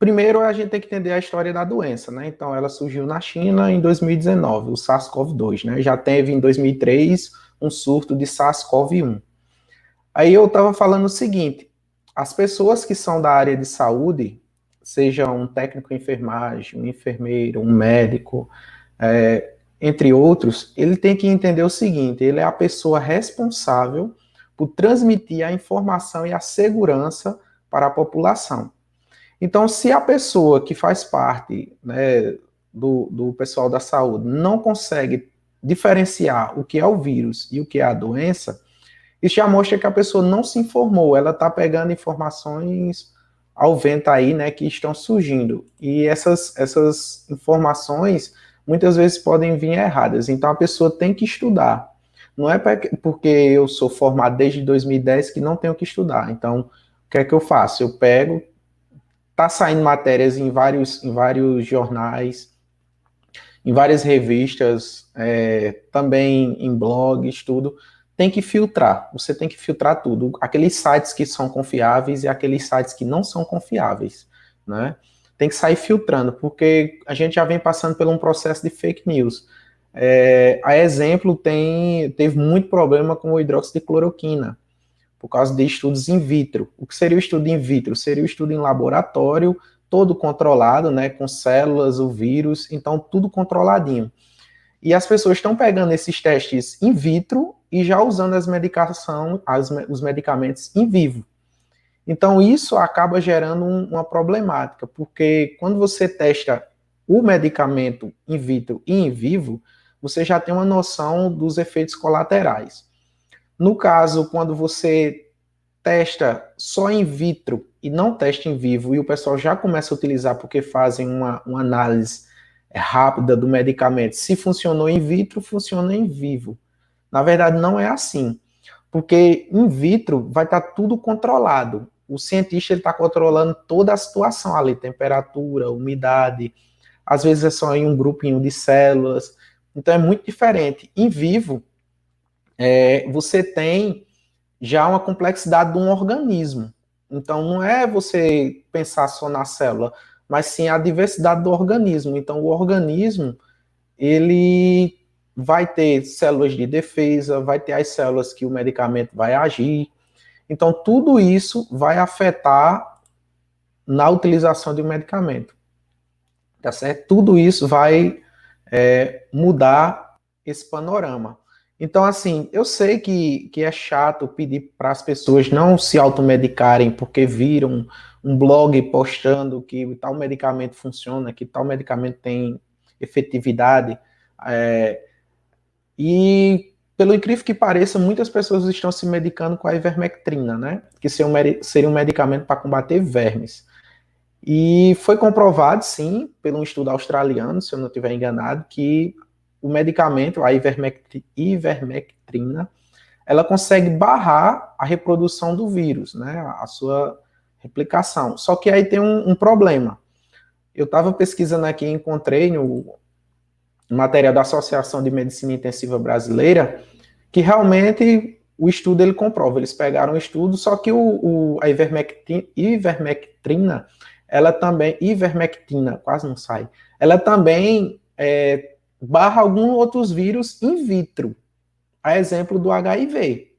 primeiro a gente tem que entender a história da doença, né? Então, ela surgiu na China em 2019, o SARS-CoV-2, né? Já teve em 2003 um surto de SARS-CoV-1. Aí eu estava falando o seguinte, as pessoas que são da área de saúde, seja um técnico em enfermagem, um enfermeiro, um médico, entre outros, ele tem que entender o seguinte, ele é a pessoa responsável por transmitir a informação e a segurança para a população. Então, se a pessoa que faz parte, né, do pessoal da saúde não consegue diferenciar o que é o vírus e o que é a doença, isso já mostra que a pessoa não se informou, ela está pegando informações ao vento aí, né, que estão surgindo. E essas informações muitas vezes podem vir erradas. Então a pessoa tem que estudar. Não é porque eu sou formado desde 2010 que não tenho que estudar. Então, o que é que eu faço? Eu pego, tá saindo matérias em vários jornais, em várias revistas, também em blogs, tudo. Tem que filtrar, você tem que filtrar tudo. Aqueles sites que são confiáveis e aqueles sites que não são confiáveis, né? Tem que sair filtrando, porque a gente já vem passando por um processo de fake news. A exemplo, teve muito problema com o hidróxido de cloroquina, por causa de estudos in vitro. O que seria o estudo in vitro? Seria o estudo em laboratório, todo controlado, né, com células, o vírus, então tudo controladinho. E as pessoas estão pegando esses testes in vitro e já usando os medicamentos em vivo. Então, isso acaba gerando uma problemática, porque quando você testa o medicamento in vitro e em vivo, você já tem uma noção dos efeitos colaterais. No caso, quando você testa só in vitro e não testa em vivo, e o pessoal já começa a utilizar porque fazem uma análise rápida do medicamento, se funcionou in vitro, funciona em vivo. Na verdade, não é assim, porque in vitro vai estar tudo controlado. O cientista está controlando toda a situação ali, temperatura, umidade, às vezes é só em um grupinho de células, então é muito diferente. Em vivo, você tem já uma complexidade de um organismo. Então, não é você pensar só na célula, mas sim a diversidade do organismo. Então, o organismo, ele vai ter células de defesa, vai ter as células que o medicamento vai agir. Então, tudo isso vai afetar na utilização de um medicamento. Tá certo? Tudo isso vai mudar esse panorama. Então, assim, eu sei que é chato pedir para as pessoas não se automedicarem porque viram um blog postando que tal medicamento funciona, que tal medicamento tem efetividade. E, pelo incrível que pareça, muitas pessoas estão se medicando com a ivermectrina, né? Que seria um medicamento para combater vermes. E foi comprovado, sim, por um estudo australiano, se eu não estiver enganado, que o medicamento, a ivermectrina, ela consegue barrar a reprodução do vírus, né, a sua replicação. Só que aí tem um problema. Eu estava pesquisando aqui e encontrei no material da Associação de Medicina Intensiva Brasileira que realmente o estudo ele comprova. Eles pegaram o estudo, só que a ivermectrina, ela também, ivermectina, quase não sai, ela também barra alguns outros vírus in vitro, a exemplo do HIV.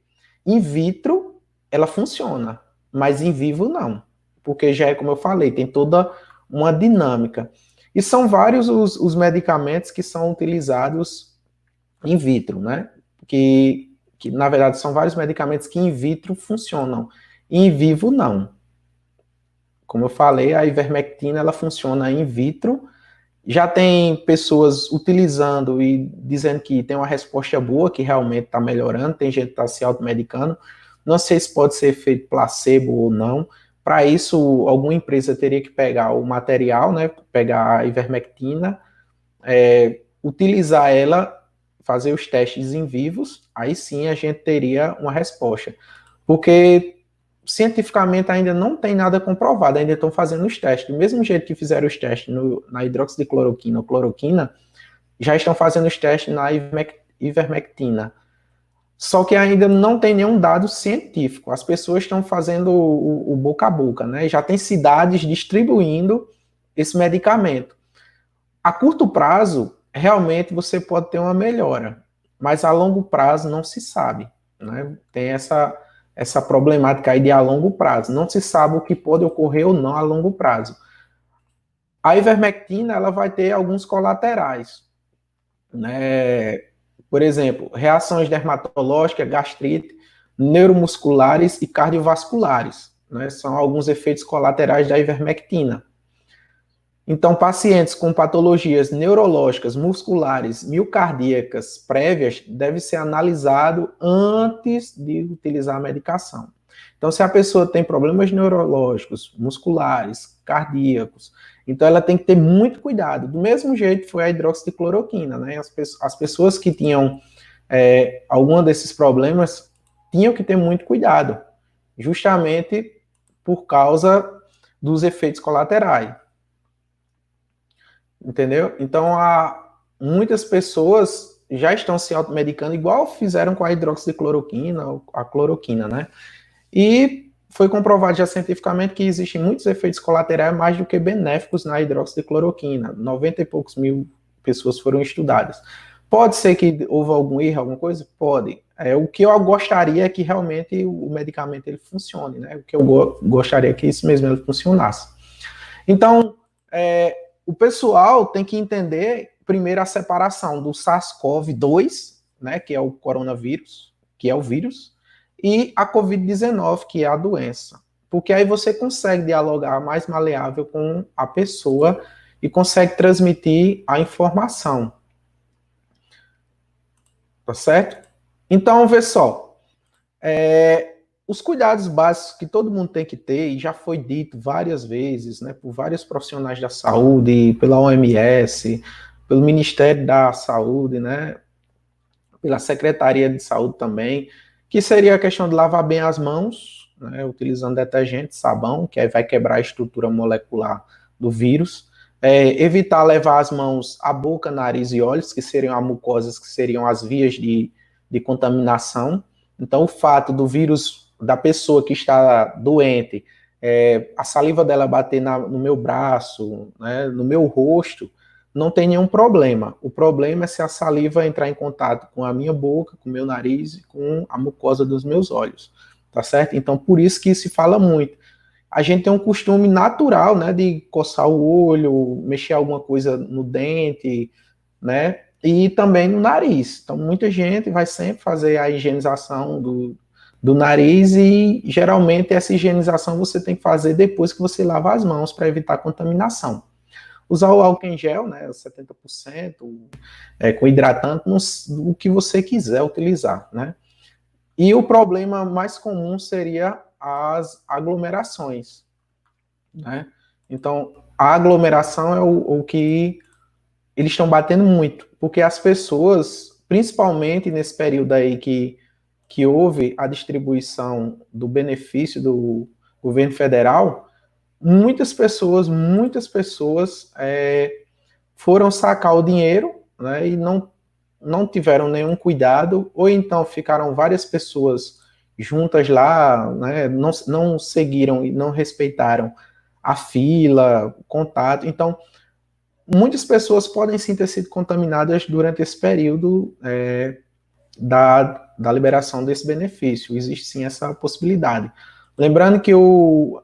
In vitro, ela funciona, mas em vivo não, porque já é como eu falei, tem toda uma dinâmica. E são vários os medicamentos que são utilizados in vitro, né? Que na verdade são vários medicamentos que in vitro funcionam, em vivo não. Como eu falei, a ivermectina ela funciona in vitro. Já tem pessoas utilizando e dizendo que tem uma resposta boa, que realmente está melhorando, tem gente que está se automedicando. Não sei se pode ser feito placebo ou não. Para isso, alguma empresa teria que pegar o material, né, pegar a ivermectina, utilizar ela, fazer os testes em vivos, aí sim a gente teria uma resposta. Porque cientificamente ainda não tem nada comprovado, ainda estão fazendo os testes. Do mesmo jeito que fizeram os testes na hidróxido de cloroquina ou cloroquina, já estão fazendo os testes na ivermectina. Só que ainda não tem nenhum dado científico. As pessoas estão fazendo o boca a boca, né? Já tem cidades distribuindo esse medicamento. A curto prazo, realmente você pode ter uma melhora, mas a longo prazo não se sabe, né? Tem essa problemática aí de a longo prazo. Não se sabe o que pode ocorrer ou não a longo prazo. A ivermectina, ela vai ter alguns colaterais, né? Por exemplo, reações dermatológicas, gastrite, neuromusculares e cardiovasculares, né? São alguns efeitos colaterais da ivermectina. Então, pacientes com patologias neurológicas, musculares, miocardíacas prévias devem ser analisados antes de utilizar a medicação. Então, se a pessoa tem problemas neurológicos, musculares, cardíacos, então ela tem que ter muito cuidado. Do mesmo jeito foi a hidroxicloroquina, né? As pessoas que tinham algum desses problemas tinham que ter muito cuidado, justamente por causa dos efeitos colaterais. Entendeu? Então, muitas pessoas já estão se automedicando, igual fizeram com a hidroxicloroquina, a cloroquina, né? E foi comprovado já cientificamente que existem muitos efeitos colaterais mais do que benéficos na hidroxicloroquina. 90 e poucos mil pessoas foram estudadas. Pode ser que houve algum erro, alguma coisa? Pode. O que eu gostaria é que realmente o medicamento ele funcione, né? O que eu gostaria é que isso mesmo ele funcionasse. Então, o pessoal tem que entender primeiro a separação do SARS-CoV-2, né, que é o coronavírus, que é o vírus, e a COVID-19, que é a doença. Porque aí você consegue dialogar mais maleável com a pessoa e consegue transmitir a informação. Tá certo? Então, vê só. Os cuidados básicos que todo mundo tem que ter, e já foi dito várias vezes, né, por vários profissionais da saúde, pela OMS, pelo Ministério da Saúde, né, pela Secretaria de Saúde também, que seria a questão de lavar bem as mãos, né, utilizando detergente, sabão, que aí vai quebrar a estrutura molecular do vírus, evitar levar as mãos à boca, nariz e olhos, que seriam as mucosas, que seriam as vias de contaminação. Então, o fato do vírus, da pessoa que está doente, a saliva dela bater no meu braço, né, no meu rosto, não tem nenhum problema. O problema é se a saliva entrar em contato com a minha boca, com o meu nariz e com a mucosa dos meus olhos, tá certo? Então, por isso que se fala muito. A gente tem um costume natural, né, de coçar o olho, mexer alguma coisa no dente, né, e também no nariz. Então, muita gente vai sempre fazer a higienização do nariz e, geralmente, essa higienização você tem que fazer depois que você lava as mãos para evitar contaminação. Usar o álcool em gel, né, 70%, com hidratante, o que você quiser utilizar, né. E o problema mais comum seria as aglomerações, né. Então, a aglomeração é o que eles estão batendo muito, porque as pessoas, principalmente nesse período aí que houve a distribuição do benefício do governo federal, muitas pessoas foram sacar o dinheiro, né, e não tiveram nenhum cuidado, ou então ficaram várias pessoas juntas lá, né, não seguiram e não respeitaram a fila, o contato. Então, muitas pessoas podem sim ter sido contaminadas durante esse período da liberação desse benefício. Existe sim essa possibilidade. Lembrando que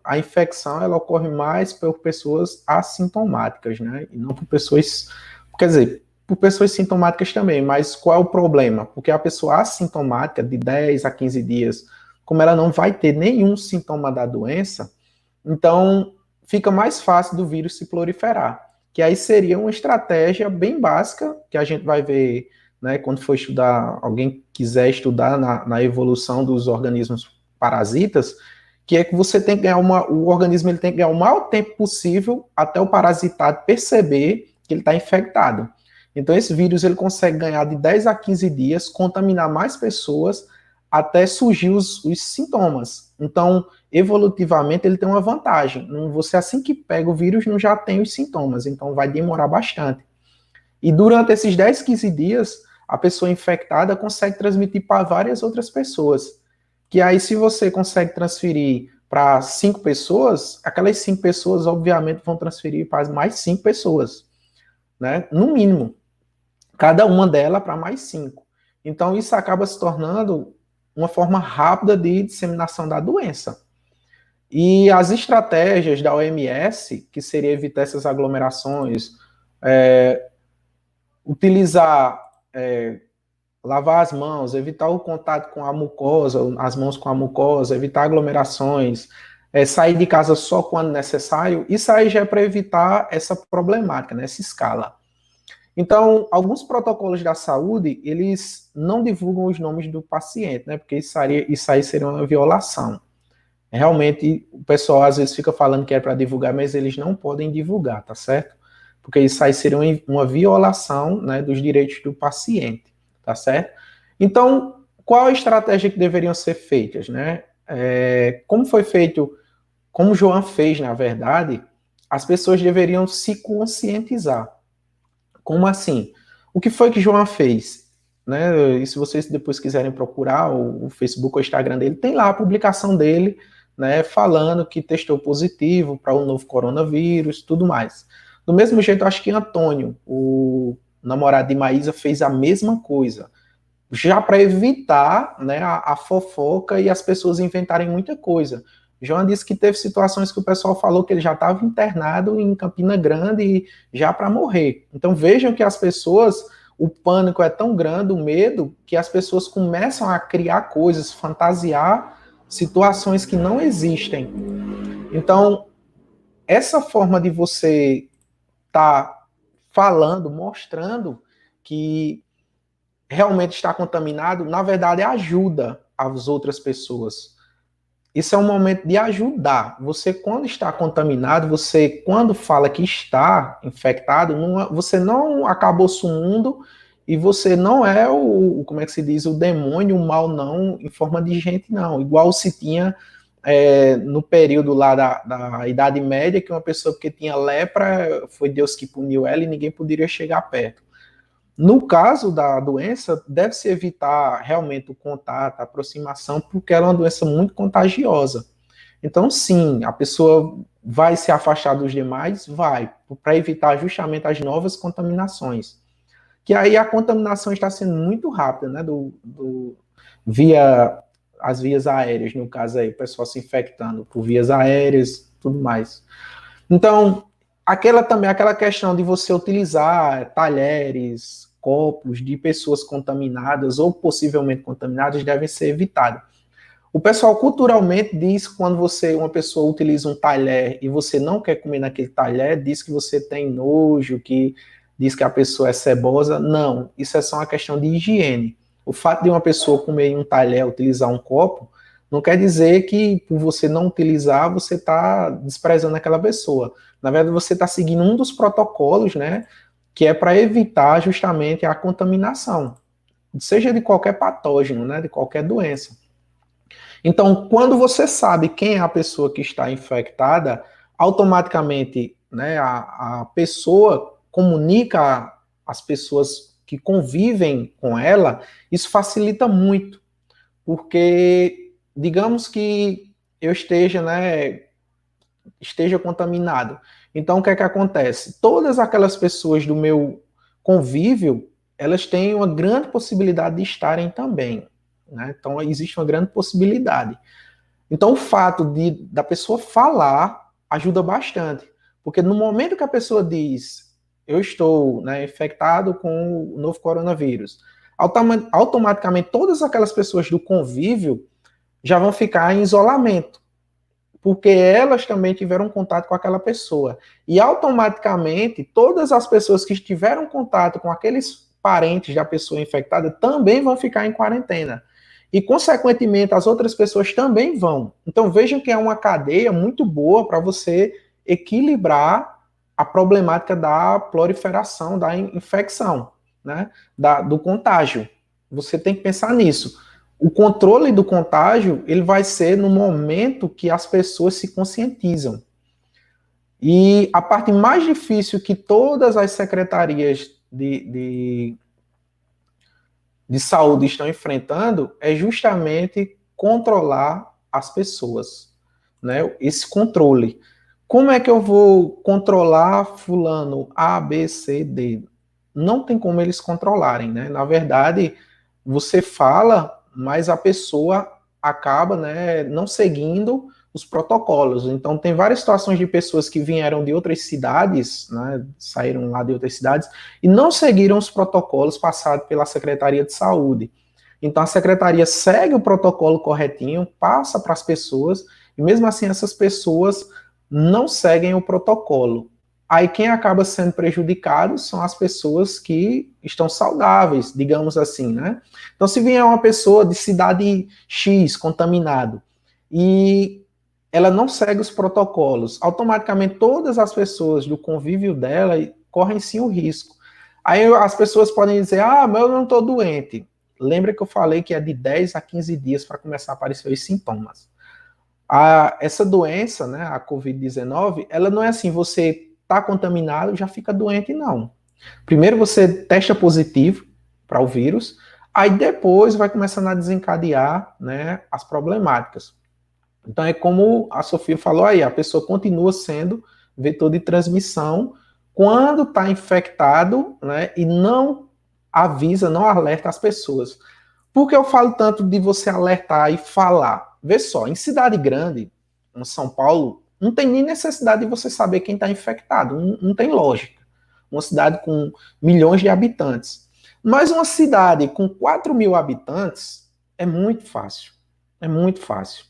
a infecção ela ocorre mais por pessoas assintomáticas, né? E não por pessoas. Quer dizer, por pessoas sintomáticas também, mas qual é o problema? Porque a pessoa assintomática, de 10 a 15 dias, como ela não vai ter nenhum sintoma da doença, então fica mais fácil do vírus se proliferar. Que aí seria uma estratégia bem básica, que a gente vai ver, né, quando for estudar, alguém quiser estudar na evolução dos organismos parasitas, que é que você tem que ganhar o organismo ele tem que ganhar o maior tempo possível até o parasitado perceber que ele está infectado. Então esse vírus ele consegue ganhar de 10 a 15 dias, contaminar mais pessoas até surgir os sintomas. Então, evolutivamente, ele tem uma vantagem. Você, assim que pega o vírus, não já tem os sintomas, então vai demorar bastante. E durante esses 10, 15 dias, a pessoa infectada consegue transmitir para várias outras pessoas. Que aí, se você consegue transferir para 5 pessoas, aquelas 5 pessoas, obviamente, vão transferir para mais 5 pessoas, né? No mínimo. Cada uma delas para mais 5. Então, isso acaba se tornando uma forma rápida de disseminação da doença. E as estratégias da OMS, que seria evitar essas aglomerações, utilizar, lavar as mãos, evitar o contato com a mucosa, as mãos com a mucosa, evitar aglomerações, sair de casa só quando necessário, isso aí já é para evitar essa problemática, né, essa escala. Então, alguns protocolos da saúde, eles não divulgam os nomes do paciente, né, porque isso aí seria uma violação. Realmente, o pessoal às vezes fica falando que é para divulgar, mas eles não podem divulgar, tá certo? Porque isso aí seria uma violação, né, dos direitos do paciente, tá certo? Então, qual a estratégia que deveriam ser feitas, né? Como foi feito, como o João fez, na verdade, as pessoas deveriam se conscientizar. Como assim? O que foi que João fez? Né? E se vocês depois quiserem procurar o Facebook ou o Instagram dele, tem lá a publicação dele, né, falando que testou positivo para o novo coronavírus, tudo mais. Do mesmo jeito, eu acho que Antônio, o namorado de Maísa, fez a mesma coisa, já para evitar, né, a fofoca e as pessoas inventarem muita coisa. João disse que teve situações que o pessoal falou que ele já estava internado em Campina Grande já para morrer. Então vejam que as pessoas, o pânico é tão grande, o medo, que as pessoas começam a criar coisas, fantasiar situações que não existem. Então, essa forma de você estar falando, mostrando que realmente está contaminado, na verdade ajuda as outras pessoas. Isso é um momento de ajudar. Você, quando está contaminado, você, quando fala que está infectado, você não acabou sumindo e você não é como é que se diz, o demônio, o mal não, em forma de gente, não. Igual se tinha no período lá da Idade Média, que uma pessoa que tinha lepra, foi Deus que puniu ela e ninguém poderia chegar perto. No caso da doença, deve-se evitar realmente o contato, a aproximação, porque ela é uma doença muito contagiosa. Então, sim, a pessoa vai se afastar dos demais? Vai, para evitar justamente as novas contaminações. Que aí a contaminação está sendo muito rápida, né? Via as vias aéreas, no caso aí, o pessoal se infectando por vias aéreas, tudo mais. Então, aquela questão de você utilizar talheres, copos de pessoas contaminadas ou possivelmente contaminadas devem ser evitados. O pessoal culturalmente diz que quando uma pessoa utiliza um talher e você não quer comer naquele talher, diz que você tem nojo, que diz que a pessoa é cebosa. Não, isso é só uma questão de higiene. O fato de uma pessoa comer em um talher, utilizar um copo, não quer dizer que por você não utilizar, você está desprezando aquela pessoa. Na verdade, você está seguindo um dos protocolos, né, que é para evitar justamente a contaminação, seja de qualquer patógeno, né, de qualquer doença. Então, quando você sabe quem é a pessoa que está infectada, automaticamente, né, a pessoa comunica às pessoas que convivem com ela, isso facilita muito, porque digamos que eu esteja, né, esteja contaminado. Então, o que é que acontece? Todas aquelas pessoas do meu convívio, elas têm uma grande possibilidade de estarem também, né? Então, existe uma grande possibilidade. Então, o fato da pessoa falar ajuda bastante, porque no momento que a pessoa diz, eu estou, né, infectado com o novo coronavírus, automaticamente todas aquelas pessoas do convívio já vão ficar em isolamento, porque elas também tiveram contato com aquela pessoa. E automaticamente, todas as pessoas que tiveram contato com aqueles parentes da pessoa infectada também vão ficar em quarentena. E, consequentemente, as outras pessoas também vão. Então, vejam que é uma cadeia muito boa para você equilibrar a problemática da proliferação, da infecção, né? Do contágio. Você tem que pensar nisso. O controle do contágio, ele vai ser no momento que as pessoas se conscientizam. E a parte mais difícil que todas as secretarias de saúde estão enfrentando é justamente controlar as pessoas, né? Esse controle. Como é que eu vou controlar fulano A, B, C, D? Não tem como eles controlarem, né? Na verdade, você fala, mas a pessoa acaba, né, não seguindo os protocolos. Então, tem várias situações de pessoas que vieram de outras cidades, né, saíram lá de outras cidades, e não seguiram os protocolos passados pela Secretaria de Saúde. Então, a secretaria segue o protocolo corretinho, passa para as pessoas, e mesmo assim, essas pessoas não seguem o protocolo. Aí, quem acaba sendo prejudicado são as pessoas que estão saudáveis, digamos assim, né? Então, se vier uma pessoa de cidade X contaminado e ela não segue os protocolos, automaticamente todas as pessoas do convívio dela correm sim o risco. Aí as pessoas podem dizer, ah, mas eu não estou doente. Lembra que eu falei que é de 10 a 15 dias para começar a aparecer os sintomas. Essa doença, né, a Covid-19, ela não é assim, você está contaminado, já fica doente, não. Primeiro você testa positivo para o vírus, aí depois vai começando a desencadear, né, as problemáticas. Então é como a Sofia falou aí, a pessoa continua sendo vetor de transmissão quando está infectado, né, e não avisa, não alerta as pessoas. Por que eu falo tanto de você alertar e falar? Vê só, em cidade grande, em São Paulo, não tem nem necessidade de você saber quem está infectado, não tem lógica. Uma cidade com milhões de habitantes. Mas uma cidade com 4 mil habitantes é muito fácil. É muito fácil.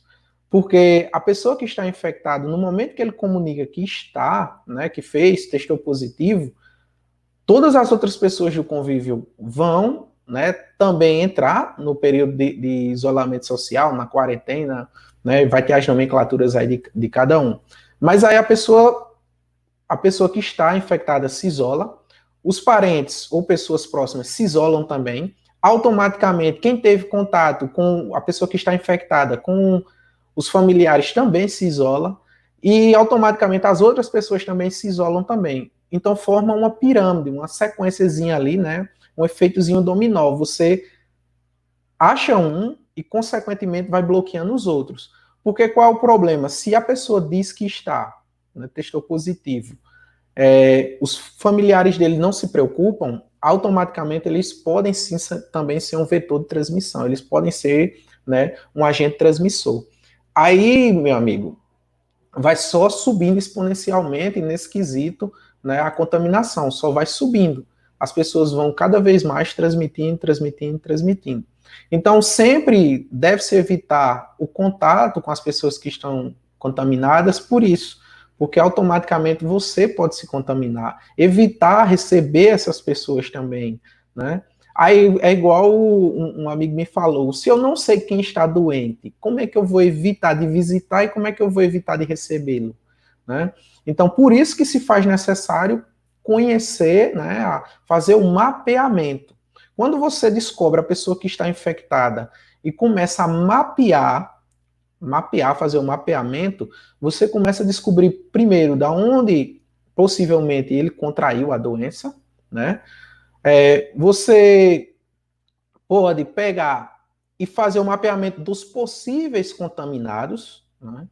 Porque a pessoa que está infectada, no momento que ele comunica que está, né, que fez, testou positivo, todas as outras pessoas do convívio vão, né, também entrar no período de isolamento social, na quarentena, né, vai ter as nomenclaturas aí de cada um. Mas aí a pessoa que está infectada se isola, os parentes ou pessoas próximas se isolam também, automaticamente quem teve contato com a pessoa que está infectada, com os familiares também se isolam, e automaticamente as outras pessoas também se isolam também. Então forma uma pirâmide, uma sequenciazinha ali, né? Um efeitozinho dominó. Você acha um e, consequentemente, vai bloqueando os outros. Porque qual é o problema? Se a pessoa diz que está, né, testou positivo, os familiares dele não se preocupam, automaticamente eles podem sim também ser um vetor de transmissão, eles podem ser, né, um agente transmissor. Aí, meu amigo, vai só subindo exponencialmente nesse quesito, né, a contaminação, só vai subindo. As pessoas vão cada vez mais transmitindo, transmitindo, transmitindo. Então, sempre deve-se evitar o contato com as pessoas que estão contaminadas por isso, porque automaticamente você pode se contaminar. Evitar receber essas pessoas também, né? Aí é igual um amigo me falou, se eu não sei quem está doente, como é que eu vou evitar de visitar e como é que eu vou evitar de recebê-lo, né? Então, por isso que se faz necessário conhecer, né, fazer o mapeamento. Quando você descobre a pessoa que está infectada e começa a mapear, fazer o mapeamento, você começa a descobrir primeiro da onde possivelmente ele contraiu a doença, né? Você pode pegar e fazer o mapeamento dos possíveis contaminados, né?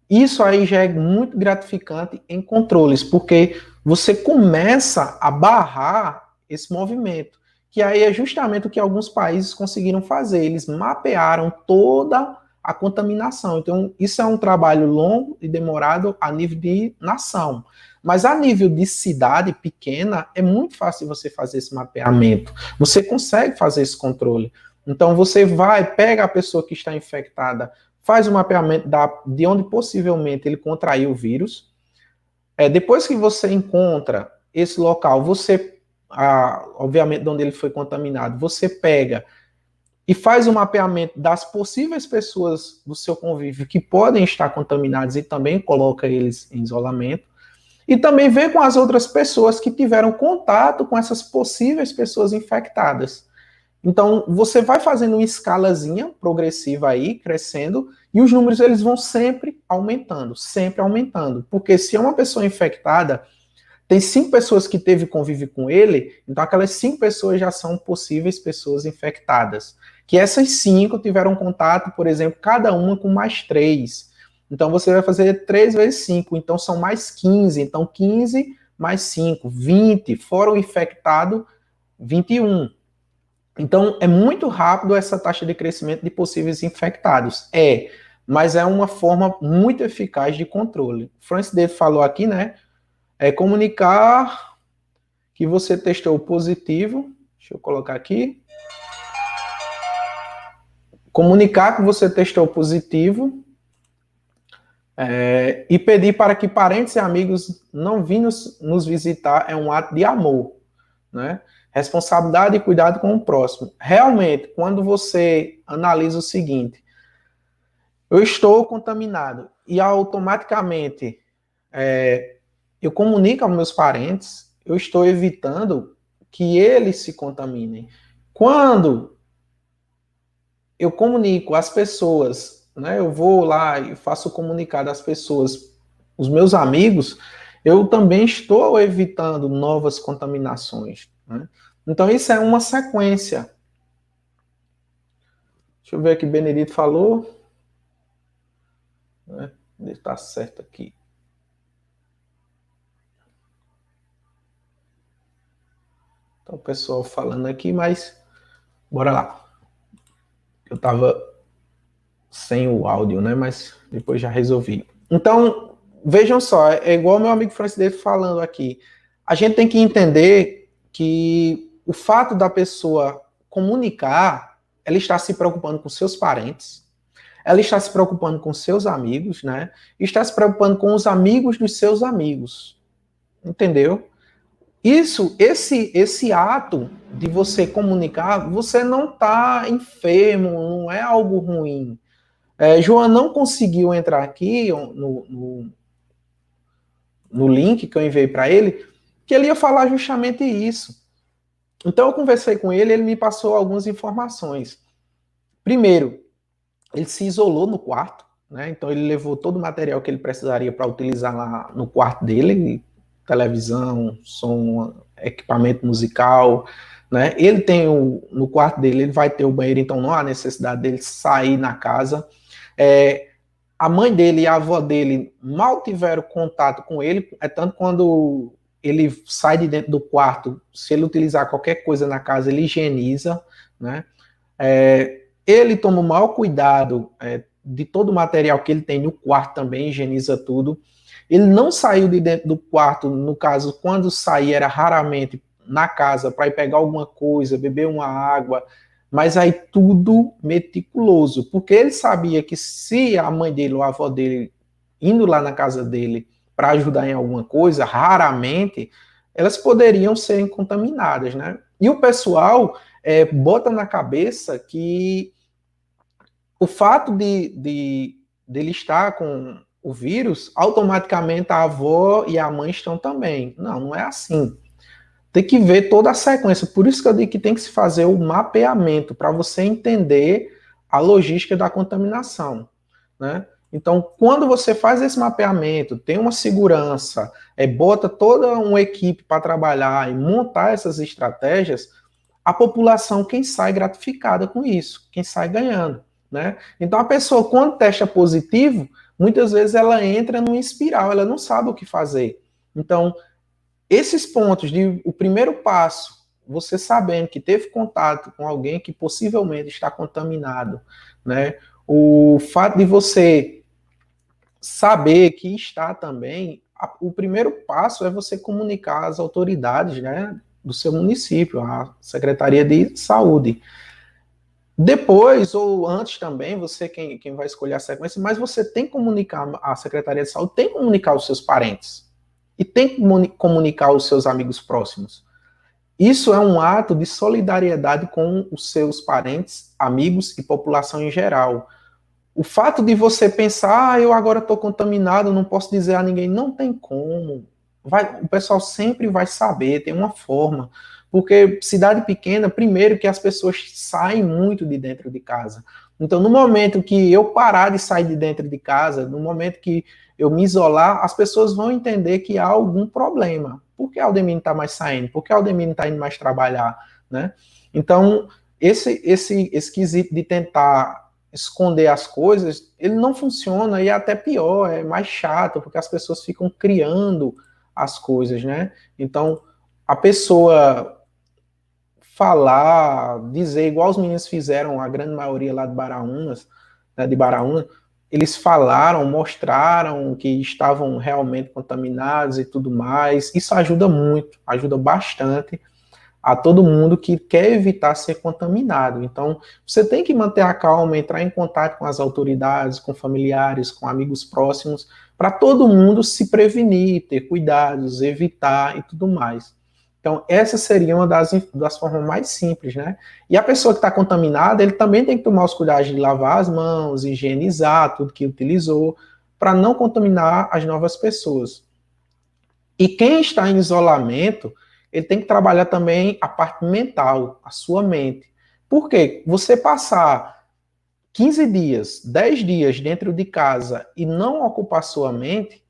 Isso aí já é muito gratificante em controles, porque você começa a barrar esse movimento, que aí é justamente o que alguns países conseguiram fazer. Eles mapearam toda a contaminação. Então, isso é um trabalho longo e demorado a nível de nação. Mas a nível de cidade pequena, é muito fácil você fazer esse mapeamento. Você consegue fazer esse controle. Então, você vai, pega a pessoa que está infectada, faz o mapeamento de onde possivelmente ele contraiu o vírus. Depois que você encontra esse local, você, obviamente, de onde ele foi contaminado, você pega e faz o mapeamento das possíveis pessoas do seu convívio que podem estar contaminadas e também coloca eles em isolamento. E também vê com as outras pessoas que tiveram contato com essas possíveis pessoas infectadas. Então, você vai fazendo uma escalazinha progressiva aí, crescendo, e os números eles vão sempre aumentando, porque se é uma pessoa infectada, Tem 5 pessoas que teve convívio com ele, então aquelas 5 pessoas já são possíveis pessoas infectadas. Que essas 5 tiveram contato, por exemplo, cada uma com mais 3. Então você vai fazer 3 vezes 5, então são mais 15. Então 15 mais 5, 20. Fora o infectado, 21. Então é muito rápido essa taxa de crescimento de possíveis infectados. Mas é uma forma muito eficaz de controle. Francis David falou aqui, né? É comunicar que você testou positivo. Deixa eu colocar aqui. Comunicar que você testou positivo e pedir para que parentes e amigos não venham nos visitar é um ato de amor, né? Responsabilidade e cuidado com o próximo. Realmente, quando você analisa o seguinte, eu estou contaminado e automaticamente eu comunico aos meus parentes, eu estou evitando que eles se contaminem. Quando eu comunico às pessoas, né, eu vou lá e faço o comunicado às pessoas, os meus amigos, eu também estou evitando novas contaminações, né? Então isso é uma sequência. Deixa eu ver o que Benedito falou. Está certo aqui. Então o pessoal falando aqui, mas bora lá. Eu estava sem o áudio, né? Mas depois já resolvi. Então, vejam só, é igual meu amigo Francis David falando aqui. A gente tem que entender que o fato da pessoa comunicar, ela está se preocupando com seus parentes, ela está se preocupando com seus amigos, né? E está se preocupando com os amigos dos seus amigos. Entendeu? Esse ato de você comunicar, você não está enfermo, não é algo ruim. João não conseguiu entrar aqui no link que eu enviei para ele, que ele ia falar justamente isso. Então eu conversei com ele, ele me passou algumas informações. Primeiro, ele se isolou no quarto, né? Então ele levou todo o material que ele precisaria para utilizar lá no quarto dele, televisão, som, equipamento musical, né? Ele tem no quarto dele, ele vai ter o banheiro, então não há necessidade dele sair na casa. A mãe dele e a avó dele mal tiveram contato com ele, tanto quando ele sai de dentro do quarto, se ele utilizar qualquer coisa na casa, ele higieniza, né? Ele toma o maior cuidado de todo o material que ele tem no quarto também, higieniza tudo. Ele não saiu de dentro do quarto, no caso, quando saía era raramente na casa para ir pegar alguma coisa, beber uma água, mas aí tudo meticuloso, porque ele sabia que se a mãe dele ou a avó dele indo lá na casa dele para ajudar em alguma coisa, raramente, elas poderiam ser contaminadas, né? E o pessoal bota na cabeça que o fato de ele estar com o vírus, automaticamente a avó e a mãe estão também. Não, não é assim. Tem que ver toda a sequência. Por isso que eu digo que tem que se fazer o mapeamento, para você entender a logística da contaminação, né? Então, quando você faz esse mapeamento, tem uma segurança, bota toda uma equipe para trabalhar e montar essas estratégias, a população, quem sai gratificada com isso, quem sai ganhando, né? Então, a pessoa, quando testa positivo, muitas vezes ela entra numa espiral, ela não sabe o que fazer. Então, esses pontos o primeiro passo, você sabendo que teve contato com alguém que possivelmente está contaminado, né? O fato de você saber que está também, o primeiro passo é você comunicar às autoridades, né, do seu município, a Secretaria de Saúde. Depois, ou antes também, você quem vai escolher a sequência, mas você tem que comunicar, a Secretaria de Saúde tem que comunicar os seus parentes. E tem que comunicar os seus amigos próximos. Isso é um ato de solidariedade com os seus parentes, amigos e população em geral. O fato de você pensar, eu agora estou contaminado, não posso dizer a ninguém, não tem como. O pessoal sempre vai saber, tem uma forma. Porque cidade pequena, primeiro que as pessoas saem muito de dentro de casa. Então, no momento que eu parar de sair de dentro de casa, no momento que eu me isolar, as pessoas vão entender que há algum problema. Por que Aldemir não está mais saindo? Por que Aldemir não está indo mais trabalhar? Né? Então, esse quesito de tentar esconder as coisas, ele não funciona e é até pior, é mais chato, porque as pessoas ficam criando as coisas, né? Então, a pessoa falar, dizer, igual os meninos fizeram, a grande maioria lá de Baraunas, né, de Baraúna, eles falaram, mostraram que estavam realmente contaminados e tudo mais. Isso ajuda muito, ajuda bastante a todo mundo que quer evitar ser contaminado. Então, você tem que manter a calma, entrar em contato com as autoridades, com familiares, com amigos próximos, para todo mundo se prevenir, ter cuidados, evitar e tudo mais. Então, essa seria uma das formas mais simples, né? E a pessoa que está contaminada, ele também tem que tomar os cuidados de lavar as mãos, higienizar tudo que utilizou, para não contaminar as novas pessoas. E quem está em isolamento, ele tem que trabalhar também a parte mental, a sua mente. Por quê? Você passar 15 dias, 10 dias dentro de casa e não ocupar sua mente,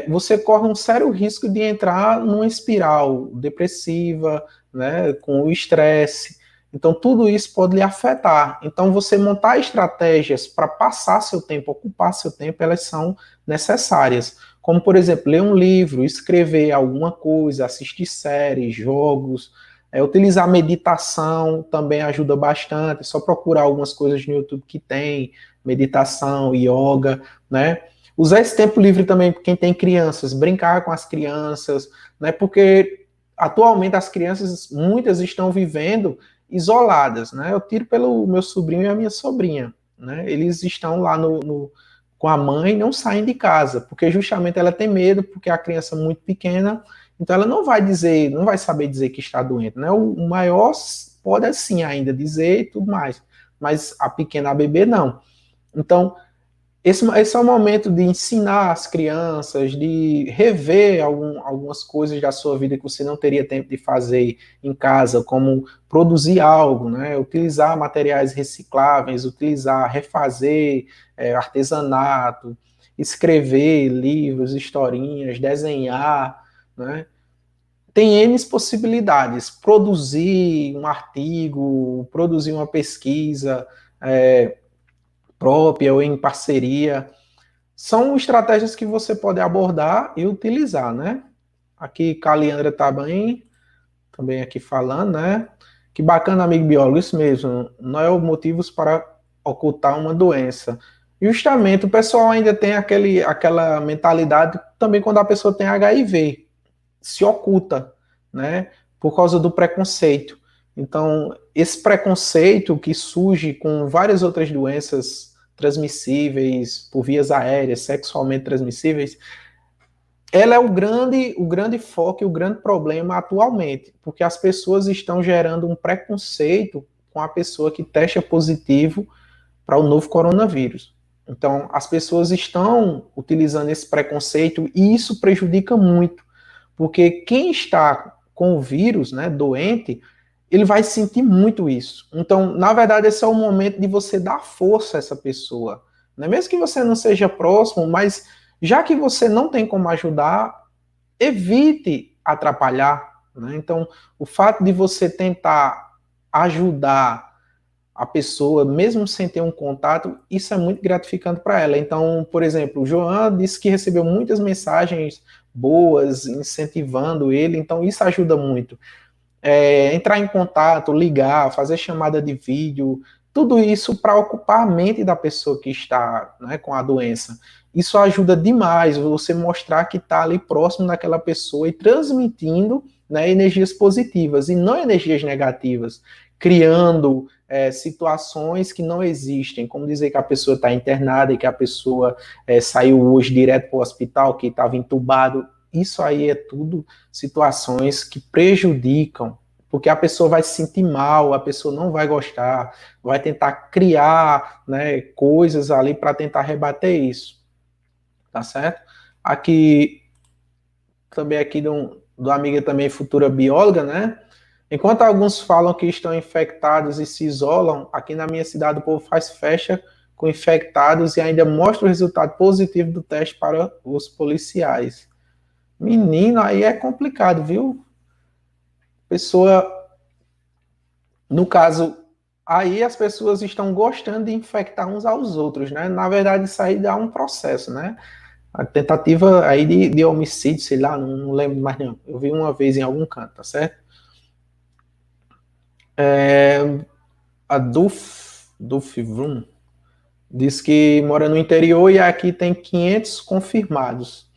você corre um sério risco de entrar numa espiral depressiva, né, com o estresse. Então, tudo isso pode lhe afetar. Então, você montar estratégias para passar seu tempo, ocupar seu tempo, elas são necessárias. Como, por exemplo, ler um livro, escrever alguma coisa, assistir séries, jogos, utilizar meditação também ajuda bastante. É só procurar algumas coisas no YouTube que tem, meditação, yoga, né? Usar esse tempo livre também, quem tem crianças, brincar com as crianças, né? Porque atualmente as crianças, muitas estão vivendo isoladas, né? Eu tiro pelo meu sobrinho e a minha sobrinha, né? Eles estão lá com a mãe, não saem de casa, porque justamente ela tem medo, porque a criança é muito pequena, então ela não vai dizer, não vai saber dizer que está doente, né? O maior pode assim ainda dizer e tudo mais, mas a pequena, a bebê, não. Então, esse é o momento de ensinar as crianças, de rever algumas coisas da sua vida que você não teria tempo de fazer em casa, como produzir algo, né? Utilizar materiais recicláveis, refazer artesanato, escrever livros, historinhas, desenhar, né? Tem N possibilidades. Produzir um artigo, produzir uma pesquisa, própria ou em parceria, são estratégias que você pode abordar e utilizar, né? Aqui Caliandra está bem, também aqui falando, né? Que bacana, amigo biólogo, isso mesmo. Não é o motivos para ocultar uma doença. Justamente, o pessoal ainda tem aquela mentalidade, também quando a pessoa tem HIV, se oculta, né? Por causa do preconceito. Então, esse preconceito que surge com várias outras doenças transmissíveis por vias aéreas, sexualmente transmissíveis, ela é o grande foco e o grande problema atualmente, porque as pessoas estão gerando um preconceito com a pessoa que testa positivo para o novo coronavírus. Então, as pessoas estão utilizando esse preconceito e isso prejudica muito, porque quem está com o vírus, né, doente, ele vai sentir muito isso. Então, na verdade, esse é o momento de você dar força a essa pessoa. Né? Mesmo que você não seja próximo, mas já que você não tem como ajudar, evite atrapalhar. Né? Então, o fato de você tentar ajudar a pessoa, mesmo sem ter um contato, isso é muito gratificante para ela. Então, por exemplo, o João disse que recebeu muitas mensagens boas, incentivando ele, então isso ajuda muito. Entrar em contato, ligar, fazer chamada de vídeo, tudo isso para ocupar a mente da pessoa que está, né, com a doença. Isso ajuda demais, você mostrar que está ali próximo daquela pessoa e transmitindo, né, energias positivas e não energias negativas, criando situações que não existem, como dizer que a pessoa está internada e que a pessoa saiu hoje direto para o hospital, que estava entubado. Isso aí é tudo situações que prejudicam, porque a pessoa vai se sentir mal, a pessoa não vai gostar, vai tentar criar, né, coisas ali para tentar rebater isso, tá certo? Aqui, também aqui do amiga também futura bióloga, né? Enquanto alguns falam que estão infectados e se isolam, aqui na minha cidade o povo faz festa com infectados e ainda mostra o resultado positivo do teste para os policiais. Menino, aí é complicado, viu? Pessoa, no caso, aí as pessoas estão gostando de infectar uns aos outros, né? Na verdade, isso aí dá um processo, né? A tentativa aí de homicídio, sei lá, não lembro mais não. Eu vi uma vez em algum canto, tá certo? A Duf Vroom diz que mora no interior e aqui tem 500 confirmados.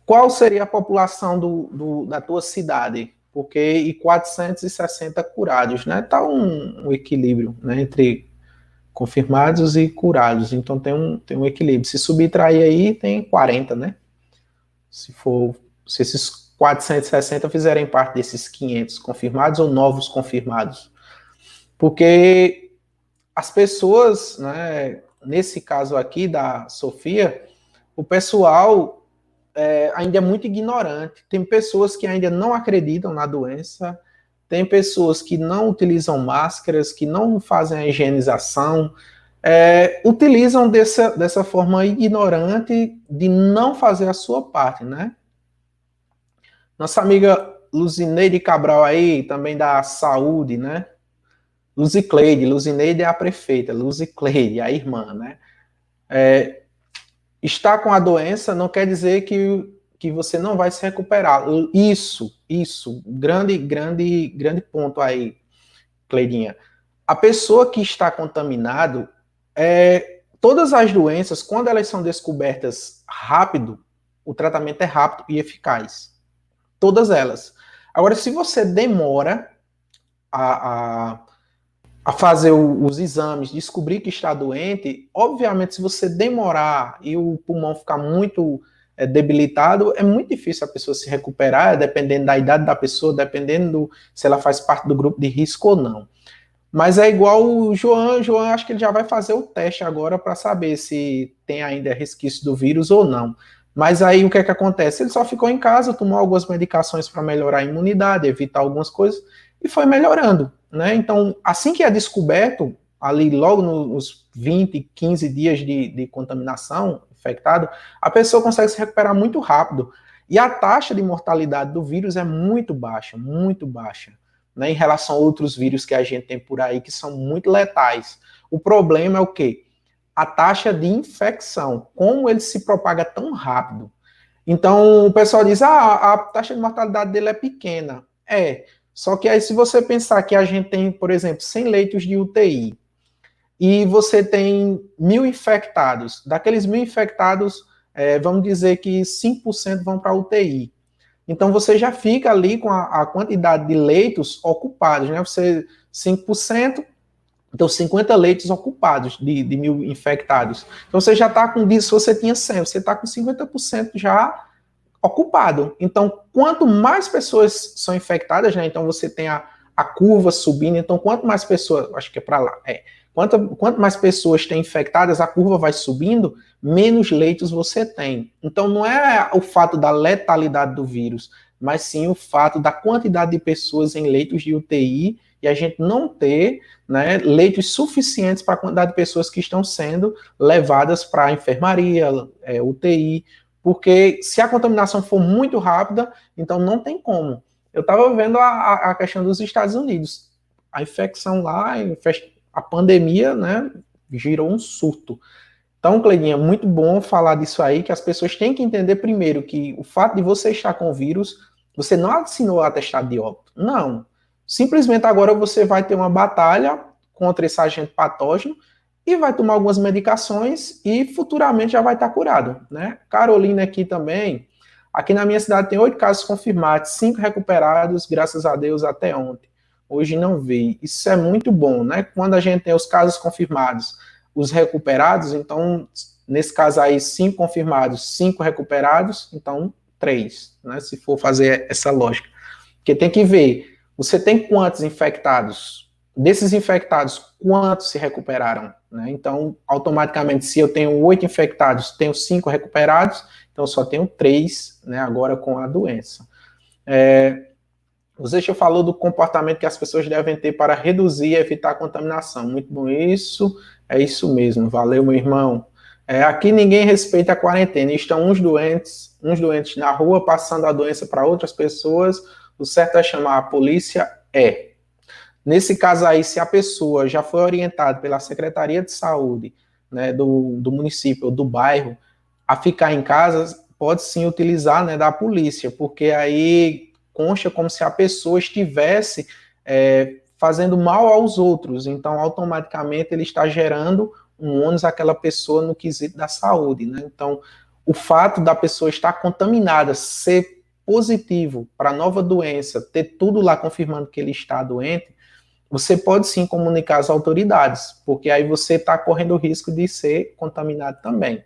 Qual seria a população da tua cidade? Porque e 460 curados, né? Tá um equilíbrio, né, entre confirmados e curados. Então tem um equilíbrio. Se subtrair aí, tem 40, né? Se esses 460 fizerem parte desses 500 confirmados ou novos confirmados. Porque as pessoas, né, nesse caso aqui da Sofia, o pessoal ainda é muito ignorante. Tem pessoas que ainda não acreditam na doença, tem pessoas que não utilizam máscaras, que não fazem a higienização, utilizam dessa forma ignorante de não fazer a sua parte, né? Nossa amiga Luzineide Cabral aí, também da saúde, né? Luzineide é a prefeita, Luzicleide, a irmã, né? Estar com a doença não quer dizer que você não vai se recuperar. Isso, grande ponto aí, Cleidinha. A pessoa que está contaminado, todas as doenças, quando elas são descobertas rápido, o tratamento é rápido e eficaz. Todas elas. Agora, se você demora a fazer os exames, descobrir que está doente, obviamente, se você demorar e o pulmão ficar muito debilitado, é muito difícil a pessoa se recuperar, dependendo da idade da pessoa, dependendo se ela faz parte do grupo de risco ou não. Mas é igual o João, acho que ele já vai fazer o teste agora para saber se tem ainda resquício do vírus ou não. Mas aí o que é que acontece? Ele só ficou em casa, tomou algumas medicações para melhorar a imunidade, evitar algumas coisas, e foi melhorando, né? Então, assim que é descoberto, ali logo nos 20, 15 dias de contaminação, infectado, a pessoa consegue se recuperar muito rápido. E a taxa de mortalidade do vírus é muito baixa, né, em relação a outros vírus que a gente tem por aí, que são muito letais. O problema é o quê? A taxa de infecção, como ele se propaga tão rápido. Então, o pessoal diz, a taxa de mortalidade dele é pequena. Só que aí se você pensar que a gente tem, por exemplo, 100 leitos de UTI, e você tem 1.000 infectados, daqueles 1.000 infectados, vamos dizer que 5% vão para a UTI. Então você já fica ali com a quantidade de leitos ocupados, né? Você 5%, então 50 leitos ocupados de 1.000 infectados. Então você já está com, se você tinha 100, você está com 50% já ocupado. Então, quanto mais pessoas são infectadas, né? Então você tem a curva subindo, então quanto mais pessoas, acho que é para lá, quanto mais pessoas têm infectadas, a curva vai subindo, menos leitos você tem. Então não é o fato da letalidade do vírus, mas sim o fato da quantidade de pessoas em leitos de UTI e a gente não ter, né, leitos suficientes para a quantidade de pessoas que estão sendo levadas para a enfermaria, UTI, porque se a contaminação for muito rápida, então não tem como. Eu estava vendo a questão dos Estados Unidos. A infecção lá, a pandemia, né, girou um surto. Então, Cleidinha, muito bom falar disso aí, que as pessoas têm que entender primeiro que o fato de você estar com o vírus, você não assinou o atestado de óbito. Não. Simplesmente agora você vai ter uma batalha contra esse agente patógeno e vai tomar algumas medicações e futuramente já vai estar curado, né? Carolina aqui também. Aqui na minha cidade tem 8 casos confirmados, 5 recuperados, graças a Deus, até ontem. Hoje não vi. Isso é muito bom, né? Quando a gente tem os casos confirmados, os recuperados, então, nesse caso aí, 5 confirmados, 5 recuperados, então 3, né? Se for fazer essa lógica. Porque tem que ver, você tem quantos infectados? Desses infectados, quantos se recuperaram? Né? Então, automaticamente, se eu tenho 8 infectados, tenho 5 recuperados, então só tenho 3, né, agora com a doença. O Zeixo falou do comportamento que as pessoas devem ter para reduzir e evitar a contaminação. Muito bom isso, é isso mesmo. Valeu, meu irmão. Aqui ninguém respeita a quarentena. Estão uns doentes na rua passando a doença para outras pessoas. O certo é chamar a polícia? Nesse caso aí, se a pessoa já foi orientada pela Secretaria de Saúde, né, do município ou do bairro a ficar em casa, pode sim utilizar, né, da polícia, porque aí consta como se a pessoa estivesse fazendo mal aos outros, então automaticamente ele está gerando um ônus àquela pessoa no quesito da saúde, né? Então, o fato da pessoa estar contaminada, ser positivo para a nova doença, ter tudo lá confirmando que ele está doente, você pode sim comunicar às autoridades, porque aí você está correndo o risco de ser contaminado também.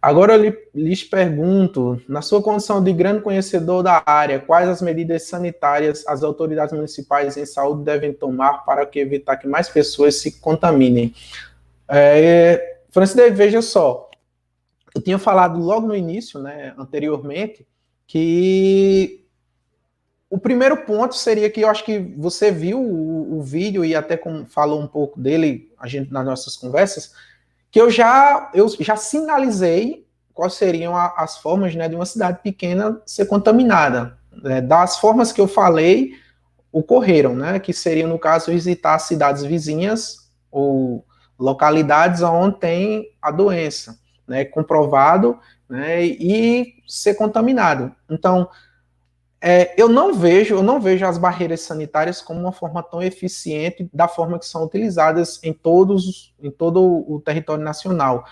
Agora eu lhes pergunto, na sua condição de grande conhecedor da área, quais as medidas sanitárias as autoridades municipais em saúde devem tomar para evitar que mais pessoas se contaminem? Francis, veja só, eu tinha falado logo no início, né, anteriormente, que o primeiro ponto seria que eu acho que você viu o vídeo e até falou um pouco dele a gente nas nossas conversas, que eu já sinalizei quais seriam as formas, né, de uma cidade pequena ser contaminada. Das formas que eu falei, ocorreram, né, que seriam, no caso, visitar cidades vizinhas ou localidades onde tem a doença, né, comprovado, né, e ser contaminado. Então, eu não vejo as barreiras sanitárias como uma forma tão eficiente da forma que são utilizadas em todo o território nacional.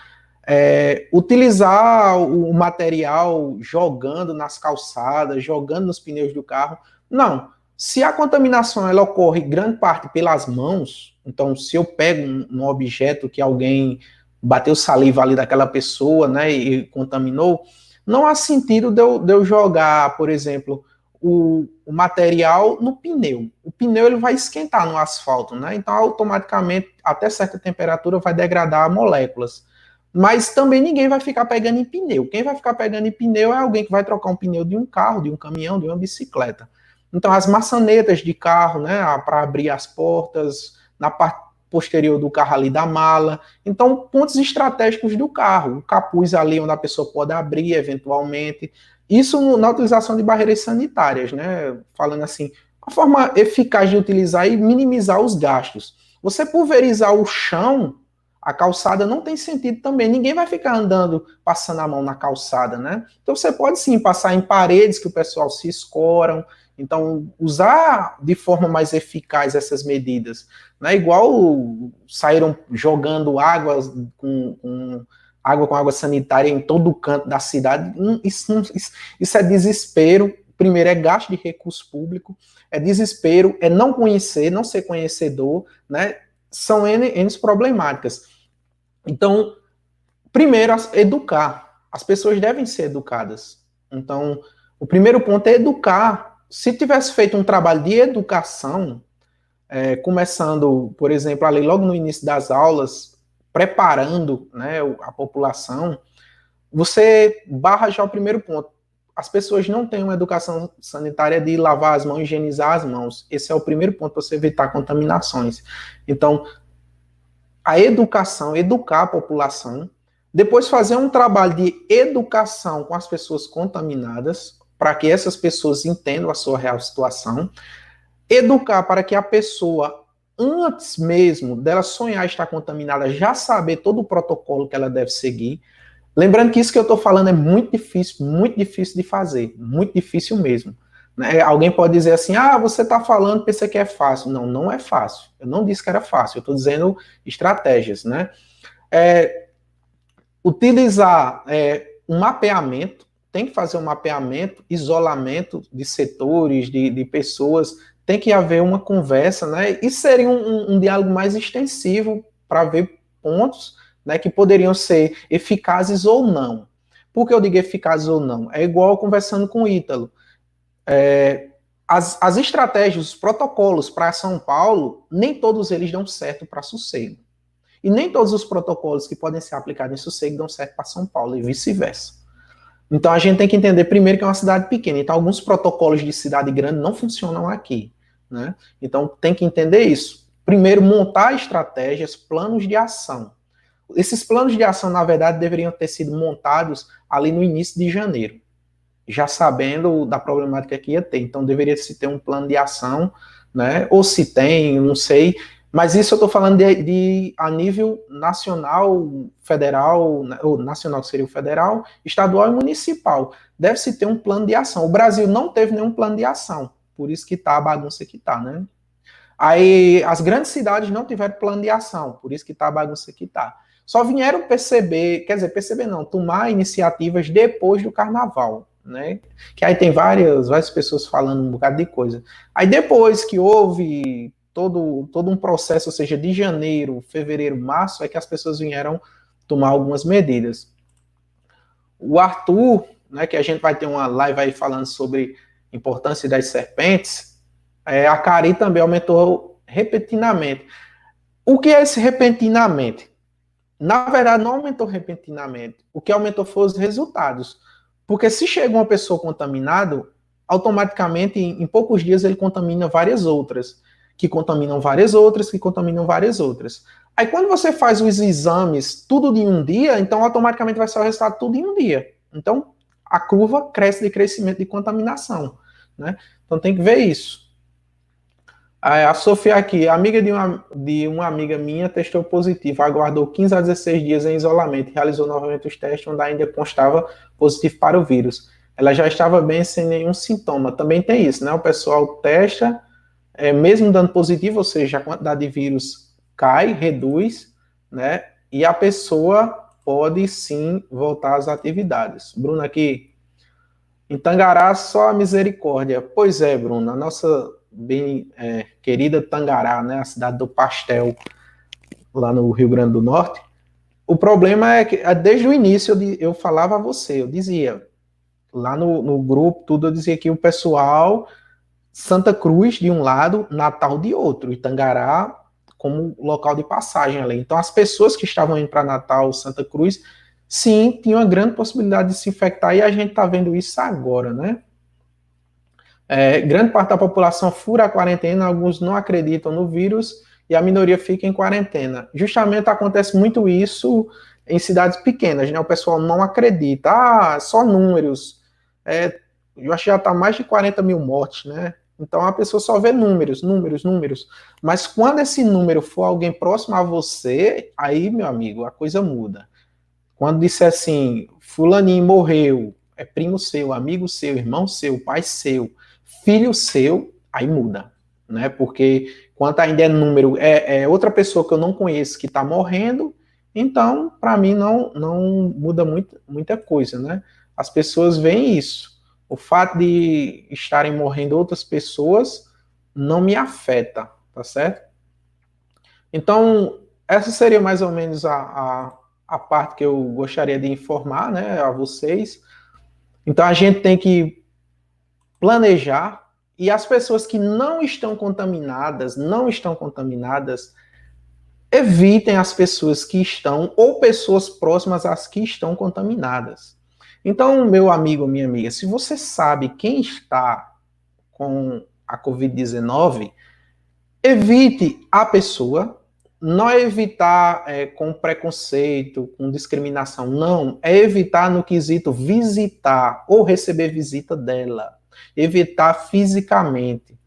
Utilizar o material jogando nas calçadas, jogando nos pneus do carro, não. Se a contaminação ela ocorre grande parte pelas mãos, então se eu pego um objeto que alguém bateu saliva ali daquela pessoa, né, e contaminou, não há sentido de eu jogar, por exemplo, o material no pneu. O pneu ele vai esquentar no asfalto, né? Então automaticamente até certa temperatura vai degradar moléculas. Mas também ninguém vai ficar pegando em pneu. Quem vai ficar pegando em pneu é alguém que vai trocar um pneu de um carro, de um caminhão, de uma bicicleta. Então as maçanetas de carro, né, para abrir as portas, na parte posterior do carro ali da mala. Então pontos estratégicos do carro, o capuz ali onde a pessoa pode abrir eventualmente. Isso na utilização de barreiras sanitárias, né? Falando assim, a forma eficaz de utilizar e minimizar os gastos. Você pulverizar o chão, a calçada não tem sentido também. Ninguém vai ficar andando, passando a mão na calçada, né? Então você pode sim passar em paredes que o pessoal se escoram. Então, usar de forma mais eficaz essas medidas. Não é igual saíram jogando água com água sanitária em todo o canto da cidade. Isso é desespero. Primeiro, é gasto de recurso público, é desespero, é não conhecer, não ser conhecedor, né? São N problemáticas. Então, primeiro, educar. As pessoas devem ser educadas. Então, o primeiro ponto é educar. Se tivesse feito um trabalho de educação, começando, por exemplo, ali logo no início das aulas, preparando, né, a população, você barra já o primeiro ponto. As pessoas não têm uma educação sanitária de lavar as mãos, higienizar as mãos. Esse é o primeiro ponto para você evitar contaminações. Então, a educação, educar a população, depois fazer um trabalho de educação com as pessoas contaminadas, para que essas pessoas entendam a sua real situação, educar para que a pessoa, antes mesmo dela sonhar estar contaminada, já saber todo o protocolo que ela deve seguir. Lembrando que isso que eu estou falando é muito difícil de fazer, muito difícil mesmo. Né? Alguém pode dizer assim, você está falando, pensa que é fácil. Não, não é fácil. Eu não disse que era fácil, eu estou dizendo estratégias, né? Utilizar um mapeamento, tem que fazer um mapeamento, isolamento de setores, de pessoas, tem que haver uma conversa, né? E seria um diálogo mais extensivo para ver pontos, né, que poderiam ser eficazes ou não. Por que eu digo eficazes ou não? É igual conversando com o Ítalo. As estratégias, os protocolos para São Paulo, nem todos eles dão certo para Sossego. E nem todos os protocolos que podem ser aplicados em Sossego dão certo para São Paulo, e vice-versa. Então a gente tem que entender primeiro que é uma cidade pequena. Então alguns protocolos de cidade grande não funcionam aqui, né? Então tem que entender isso. Primeiro, montar estratégias, planos de ação. Esses planos de ação, na verdade, deveriam ter sido montados ali no início de janeiro, já sabendo da problemática que ia ter. Então deveria se ter um plano de ação, né? Ou se tem, não sei. Mas isso eu estou falando de a nível nacional, federal, ou nacional que seria o federal, estadual e municipal. Deve-se ter um plano de ação. O Brasil não teve nenhum plano de ação, por isso que está a bagunça que está, né? Aí as grandes cidades não tiveram plano de ação, por isso que está a bagunça que está. Só vieram perceber, quer dizer, perceber não, tomar iniciativas depois do carnaval, né? Que aí tem várias pessoas falando um bocado de coisa. Aí depois que houve todo um processo, ou seja, de janeiro, fevereiro, março, é que as pessoas vieram tomar algumas medidas. O Arthur, né, que a gente vai ter uma live aí falando sobre a importância das serpentes, a Cari também aumentou repentinamente. O que é esse repentinamente? Na verdade, não aumentou repentinamente. O que aumentou foram os resultados. Porque se chega uma pessoa contaminada, automaticamente, em poucos dias, ele contamina várias outras, que contaminam várias outras, que contaminam várias outras. Aí, quando você faz os exames tudo em um dia, então automaticamente vai ser o resultado tudo em um dia. Então, a curva cresce de crescimento de contaminação, né? Então, tem que ver isso. A Sofia aqui, amiga de uma amiga minha, testou positivo, aguardou 15 a 16 dias em isolamento, realizou novamente os testes, onde ainda constava positivo para o vírus. Ela já estava bem sem nenhum sintoma. Também tem isso, né? O pessoal testa, mesmo dando positivo, ou seja, a quantidade de vírus cai, reduz, né? E a pessoa pode sim voltar às atividades. Bruna aqui, em Tangará, só a misericórdia. Pois é, Bruna, a nossa bem querida Tangará, né, a cidade do pastel, lá no Rio Grande do Norte. O problema é que, desde o início, eu falava a você, eu dizia, lá no grupo, tudo, eu dizia que o pessoal, Santa Cruz de um lado, Natal de outro, e Tangará como local de passagem ali. Então, as pessoas que estavam indo para Natal, Santa Cruz, sim, tinham uma grande possibilidade de se infectar, e a gente está vendo isso agora, né? Grande parte da população fura a quarentena, alguns não acreditam no vírus e a minoria fica em quarentena. Justamente acontece muito isso em cidades pequenas, né? O pessoal não acredita, só números. Eu acho que já está mais de 40 mil mortes, né? Então a pessoa só vê números, números, números. Mas quando esse número for alguém próximo a você, aí, meu amigo, a coisa muda. Quando disser assim, fulaninho morreu, é primo seu, amigo seu, irmão seu, pai seu, filho seu, aí muda, né? Porque quanto ainda é número, é outra pessoa que eu não conheço que está morrendo, então, para mim, não muda muita coisa, né? As pessoas veem isso. O fato de estarem morrendo outras pessoas não me afeta, tá certo? Então, essa seria mais ou menos a parte que eu gostaria de informar, né, a vocês. Então, a gente tem que planejar, e as pessoas que não estão contaminadas, evitem as pessoas que estão, ou pessoas próximas às que estão contaminadas. Então, meu amigo, minha amiga, se você sabe quem está com a Covid-19, evite a pessoa, não é evitar com preconceito, com discriminação, não, é evitar no quesito visitar ou receber visita dela, evitar fisicamente.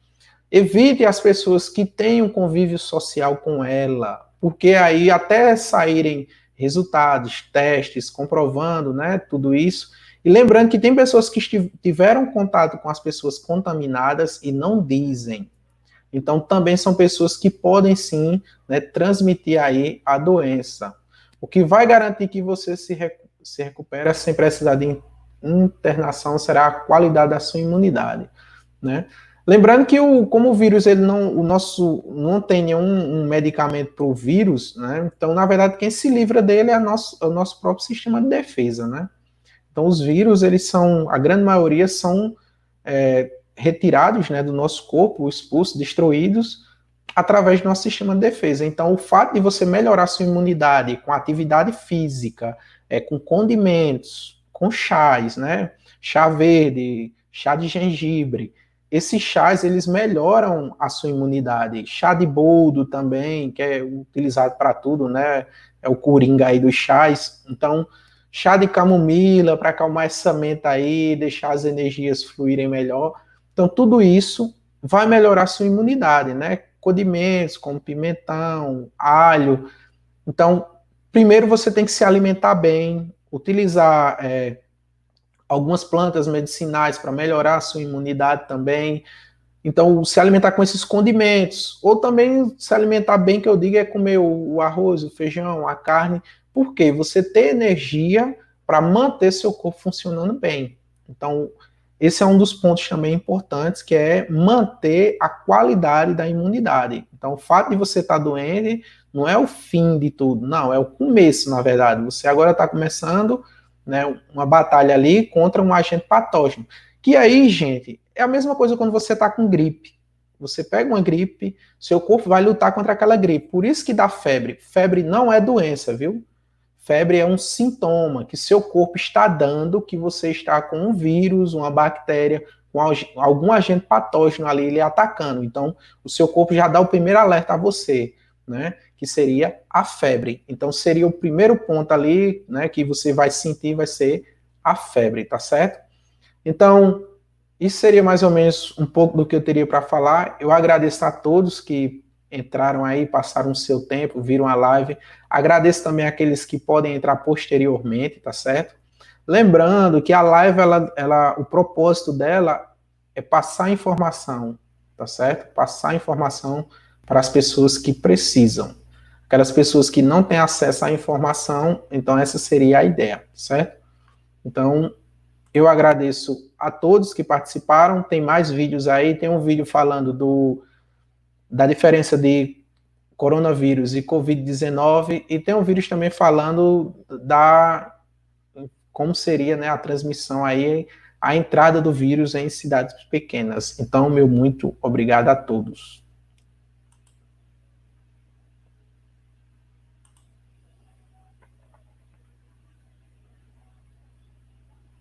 Evite as pessoas que têm um convívio social com ela, porque aí até saírem resultados, testes, comprovando, né, tudo isso. E lembrando que tem pessoas que tiveram contato com as pessoas contaminadas e não dizem. Então, também são pessoas que podem sim, né, transmitir aí a doença. O que vai garantir que você se recupera sem precisar de internação será a qualidade da sua imunidade, né? Lembrando que como o vírus ele não tem nenhum medicamento para o vírus, né? Então, na verdade, quem se livra dele é o nosso próprio sistema de defesa, né? Então, os vírus, a grande maioria são retirados, né, do nosso corpo, expulsos, destruídos, através do nosso sistema de defesa. Então, o fato de você melhorar sua imunidade com atividade física, com condimentos, com chás, né? Chá verde, chá de gengibre. Esses chás, eles melhoram a sua imunidade. Chá de boldo também, que é utilizado para tudo, né? É o coringa aí dos chás. Então, chá de camomila para acalmar essa mente aí, deixar as energias fluírem melhor. Então, tudo isso vai melhorar a sua imunidade, né? Condimentos como pimentão, alho. Então, primeiro você tem que se alimentar bem, utilizar algumas plantas medicinais para melhorar a sua imunidade também. Então, se alimentar com esses condimentos, ou também se alimentar bem, que eu digo, é comer o arroz, o feijão, a carne, porque você ter energia para manter seu corpo funcionando bem. Então, esse é um dos pontos também importantes, que é manter a qualidade da imunidade. Então, o fato de você estar doente não é o fim de tudo, não, é o começo, na verdade. Você agora está começando, né, uma batalha ali contra um agente patógeno. Que aí, gente, é a mesma coisa quando você está com gripe. Você pega uma gripe, seu corpo vai lutar contra aquela gripe. Por isso que dá febre. Febre não é doença, viu? Febre é um sintoma que seu corpo está dando que você está com um vírus, uma bactéria, com algum agente patógeno ali lhe atacando. Então, o seu corpo já dá o primeiro alerta a você, né? Que seria a febre. Então, seria o primeiro ponto ali, né? Que você vai sentir, vai ser a febre, tá certo? Então, isso seria mais ou menos um pouco do que eu teria para falar. Eu agradeço a todos que entraram aí, passaram o seu tempo, viram a live. Agradeço também aqueles que podem entrar posteriormente, tá certo? Lembrando que a live, o propósito dela é passar informação, tá certo? Passar informação para as pessoas que precisam. Aquelas pessoas que não têm acesso à informação, então essa seria a ideia, certo? Então, eu agradeço a todos que participaram. Tem mais vídeos aí. Tem um vídeo falando da diferença de coronavírus e Covid-19. E tem um vídeo também falando como seria, né, a transmissão aí, a entrada do vírus em cidades pequenas. Então, meu muito obrigado a todos.